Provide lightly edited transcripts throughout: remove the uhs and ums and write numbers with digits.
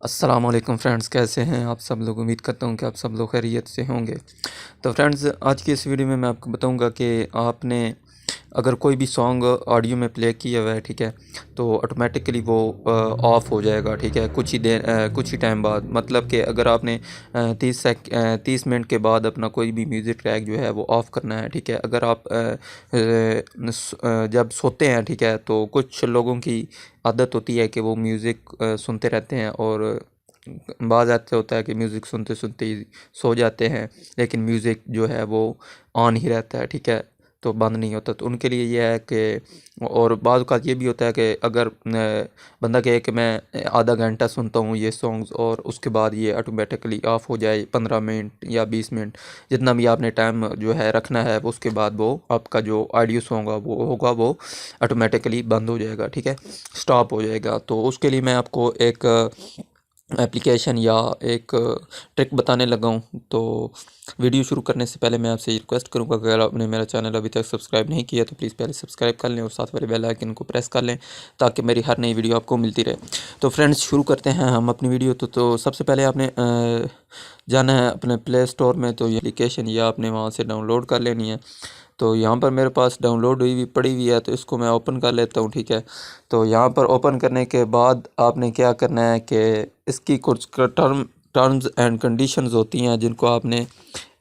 अस्सलामुअलैकुम फ्रेंड्स, कैसे हैं आप सब लोग। उम्मीद करता हूं कि आप सब लोग खैरियत से होंगे। तो फ्रेंड्स, आज की इस वीडियो में मैं आपको बताऊंगा कि आपने अगर कोई भी सॉन्ग ऑडियो में प्ले किया हुआ है, ठीक है, तो ऑटोमेटिकली वो ऑफ़ हो जाएगा, ठीक है, कुछ ही टाइम बाद। मतलब कि अगर आपने 30 मिनट के बाद अपना कोई भी म्यूज़िक ट्रैक जो है वो ऑफ़ करना है, ठीक है। अगर आप जब सोते हैं, ठीक है, तो कुछ लोगों की आदत होती है कि वो म्यूज़िक सुनते रहते हैं, और बाज़ ऐसे होता है कि म्यूज़िक सुनते सुनते ही सो जाते हैं, लेकिन म्यूज़िक जो है वो ऑन ही रहता है, ठीक है, तो बंद नहीं होता। तो उनके लिए ये है कि, और बाज़ औक़ात ये भी होता है कि अगर बंदा कहे कि मैं आधा घंटा सुनता हूँ ये सॉन्ग्स, और उसके बाद ये ऑटोमेटिकली ऑफ़ हो जाए 15 मिनट या 20 मिनट, जितना भी आपने टाइम जो है रखना है, वो उसके बाद वो आपका जो ऑडियो सॉन्ग वो ऑटोमेटिकली बंद हो जाएगा, ठीक है, स्टॉप हो जाएगा। तो उसके लिए मैं आपको एक एप्लीकेशन या एक ट्रिक बताने लगा हूँ। तो वीडियो शुरू करने से पहले मैं आपसे रिक्वेस्ट करूँगा कि अगर आपने मेरा चैनल अभी तक सब्सक्राइब नहीं किया तो प्लीज़ पहले सब्सक्राइब कर लें और साथ वाले बेल आइकन को प्रेस कर लें, ताकि मेरी हर नई वीडियो आपको मिलती रहे। तो फ्रेंड्स, शुरू करते हैं हम अपनी वीडियो। तो सबसे पहले आपने जाना है अपने प्ले स्टोर में। तो ये एप्लीकेशन या आपने वहाँ से डाउनलोड कर लेनी है। तो यहाँ पर मेरे पास डाउनलोड हुई पड़ी हुई है, तो इसको मैं ओपन कर लेता हूँ, ठीक है। तो यहाँ पर ओपन करने के बाद आपने क्या करना है कि इसकी कुछ टर्म्स एंड कंडीशंस होती हैं, जिनको आपने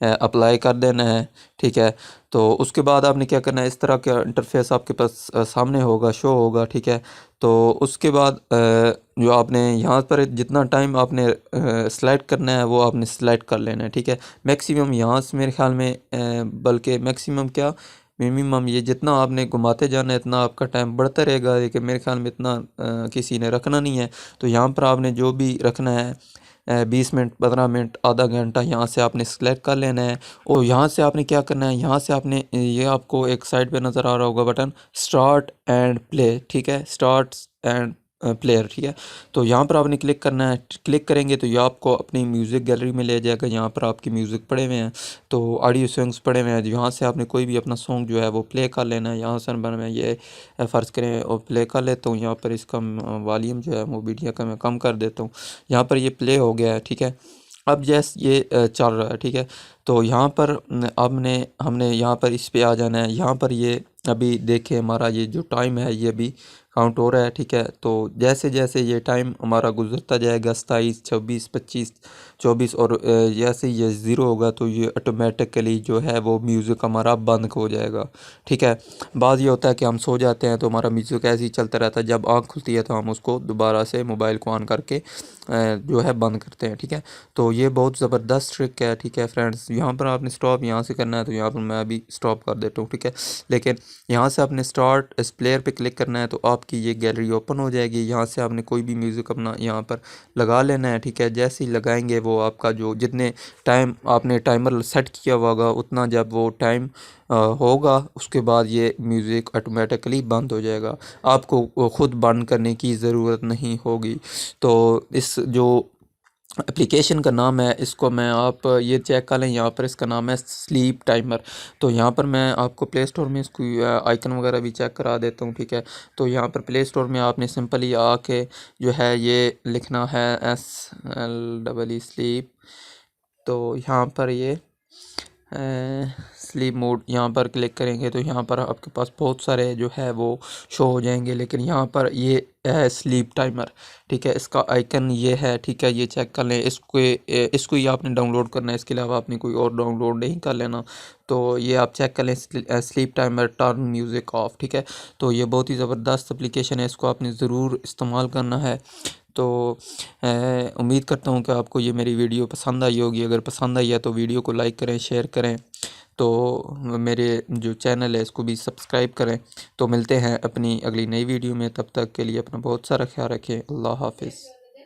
अप्लाई कर देना है, ठीक है। तो उसके बाद आपने क्या करना है, इस तरह का इंटरफेस आपके पास सामने होगा, शो होगा, ठीक है। तो उसके बाद जो आपने यहाँ पर जितना टाइम आपने सेलेक्ट करना है वो आपने सेलेक्ट कर लेना है, ठीक है। मैक्सिमम यहाँ से मेरे ख्याल में बल्कि मैक्सिमम क्या, मिनिमम, ये जितना आपने घुमाते जाना है इतना आपका टाइम बढ़ता रहेगा, लेकिन मेरे ख्याल में इतना किसी ने रखना नहीं है। तो यहाँ पर आपने जो भी रखना है 20 मिनट, 15 मिनट, आधा घंटा, यहाँ से आपने सेलेक्ट कर लेना है। और यहाँ से आपने क्या करना है, यहाँ से आपने ये आपको एक साइड पे नज़र आ रहा होगा बटन, स्टार्ट एंड प्ले, ठीक है, स्टार्ट एंड प्लेयर, ठीक है। तो यहाँ पर आपने क्लिक करना है। क्लिक करेंगे तो ये आपको अपनी म्यूज़िक गैलरी में ले जाएगा। यहाँ पर आपकी म्यूज़िक पड़े हुए हैं, तो ऑडियो सॉन्ग्स पड़े हुए हैं। यहाँ से आपने कोई भी अपना सॉन्ग जो है वो प्ले कर लेना है। यहाँ से मैं ये फ़र्ज़ करें और प्ले कर लेता हूँ। यहाँ पर इसका वॉल्यूम जो है वो मीडिया का मैं कम कर देता हूँ। यहाँ पर ये प्ले हो गया है, ठीक है। अब जैसे ये चल रहा है, ठीक है। तो यहाँ पर हमने यहाँ पर इस पे आ जाना है। यहाँ पर ये अभी देखिए हमारा ये जो टाइम है ये अभी काउंट हो रहा है, ठीक है। तो जैसे जैसे ये टाइम हमारा गुजरता जाएगा, 27, 26, 25, 24, और जैसे ये ज़ीरो होगा तो ये ऑटोमेटिकली जो है वो म्यूज़िक हमारा बंद हो जाएगा, ठीक है। बाज़ ये होता है कि हम सो जाते हैं तो हमारा म्यूज़िक ऐसे ही चलता रहता है। जब आँख खुलती है तो हम उसको दोबारा से मोबाइल को ऑन करके जो है बंद करते हैं, ठीक है। तो ये बहुत ज़बरदस्त ट्रिक है, ठीक है फ्रेंड्स। यहाँ पर आपने स्टॉप यहाँ से करना है, तो यहाँ पर मैं अभी स्टॉप कर देता हूँ, ठीक है। लेकिन यहाँ से आपने स्टार्ट इस प्लेयर पे क्लिक करना है, तो आपकी ये गैलरी ओपन हो जाएगी। यहाँ से आपने कोई भी म्यूज़िक अपना यहाँ पर लगा लेना है, ठीक है। जैसे ही लगाएंगे वो आपका जो जितने टाइम आपने टाइमर सेट किया हुआ होगा उतना, जब वो टाइम होगा उसके बाद ये म्यूज़िक ऑटोमेटिकली बंद हो जाएगा। आपको ख़ुद बंद करने की ज़रूरत नहीं होगी। तो इस जो एप्लीकेशन का नाम है, इसको मैं आप ये चेक कर लें। यहाँ पर इसका नाम है स्लीप टाइमर। तो यहाँ पर मैं आपको प्ले स्टोर में इसको आइकन वगैरह भी चेक करा देता हूँ, ठीक है। तो यहाँ पर प्ले स्टोर में आपने सिंपली आके जो है ये लिखना है SLEE स्लीप। तो यहाँ पर ये स्लीप मोड यहाँ पर क्लिक करेंगे तो यहाँ पर आपके पास बहुत सारे जो है वो शो हो जाएंगे, लेकिन यहाँ पर ये है स्लीप टाइमर, ठीक है। इसका आइकन ये है, ठीक है, ये चेक कर लें। इसको ही आपने डाउनलोड करना है, इसके अलावा आपने कोई और डाउनलोड नहीं कर लेना। तो ये आप चेक कर लें, sleep timer turn music of, ठीक है। तो ये बहुत ही ज़बरदस्त एप्लीकेशन है, इसको आपने ज़रूर इस्तेमाल करना है। तो उम्मीद करता हूँ कि आपको ये मेरी वीडियो पसंद आई होगी। अगर पसंद आई है तो वीडियो को लाइक करें, शेयर करें। तो मेरे जो चैनल है इसको भी सब्सक्राइब करें। तो मिलते हैं अपनी अगली नई वीडियो में, तब तक के लिए अपना बहुत सारा ख्याल रखें। अल्लाह हाफिज़।